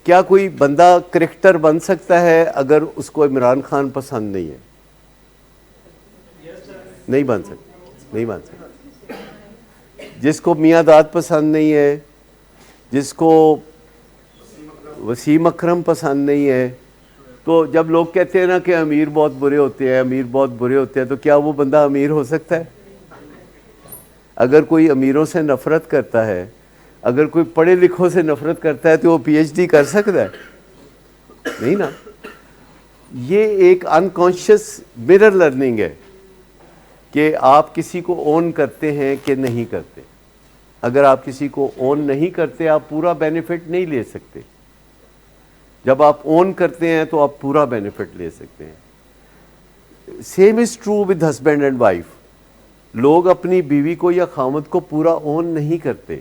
کیا کوئی بندہ کرکٹر بن سکتا ہے اگر اس کو عمران خان پسند نہیں ہے؟ نہیں بن سکتا، نہیں بن سکتا۔ جس کو میاں داد پسند نہیں ہے، جس کو وسیم اکرم پسند نہیں ہے، تو جب لوگ کہتے ہیں نا کہ امیر بہت برے ہوتے ہیں، امیر بہت برے ہوتے ہیں، تو کیا وہ بندہ امیر ہو سکتا ہے؟ اگر کوئی امیروں سے نفرت کرتا ہے، اگر کوئی پڑھے لکھوں سے نفرت کرتا ہے، تو وہ پی ایچ ڈی کر سکتا ہے؟ نہیں نا۔ یہ ایک انکانشیس مرر لرننگ ہے کہ آپ کسی کو اون کرتے ہیں کہ نہیں کرتے۔ اگر آپ کسی کو اون نہیں کرتے، آپ پورا بینیفٹ نہیں لے سکتے۔ جب آپ اون کرتے ہیں تو آپ پورا بینیفٹ لے سکتے ہیں۔ Same is true with husband and wife. لوگ اپنی بیوی کو یا خامد کو پورا اون نہیں کرتے،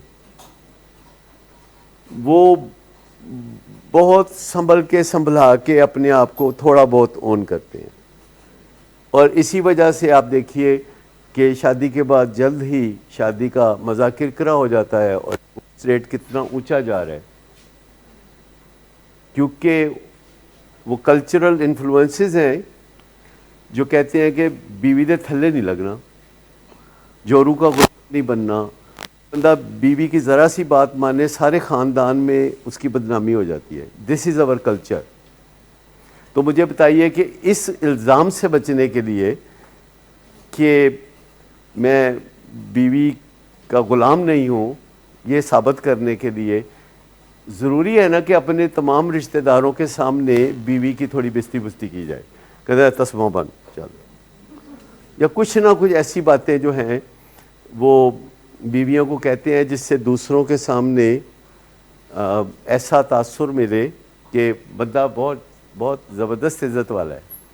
وہ بہت سنبھل کے سنبھلا کے اپنے آپ کو تھوڑا بہت اون کرتے ہیں۔ اور اسی وجہ سے آپ دیکھیے کہ شادی کے بعد جلد ہی شادی کا مزہ کرکرا ہو جاتا ہے اور ریٹ کتنا اونچا جا رہا ہے، کیونکہ وہ کلچرل انفلوئنسز ہیں جو کہتے ہیں کہ بیوی دے تھلے نہیں لگنا، جورو کا غلام نہیں بننا۔ بندہ بیوی کی ذرا سی بات مانے، سارے خاندان میں اس کی بدنامی ہو جاتی ہے۔ دس از اور کلچر۔ تو مجھے بتائیے کہ اس الزام سے بچنے کے لیے کہ میں بیوی کا غلام نہیں ہوں، یہ ثابت کرنے کے لیے ضروری ہے نا کہ اپنے تمام رشتہ داروں کے سامنے بیوی کی تھوڑی بستی بستی کی جائے، کہتا ہے تسمہ بند چل، یا کچھ نہ کچھ ایسی باتیں جو ہیں وہ بیویوں کو کہتے ہیں جس سے دوسروں کے سامنے ایسا تاثر ملے کہ بندہ بہت بہت زبردست عزت والا ہے۔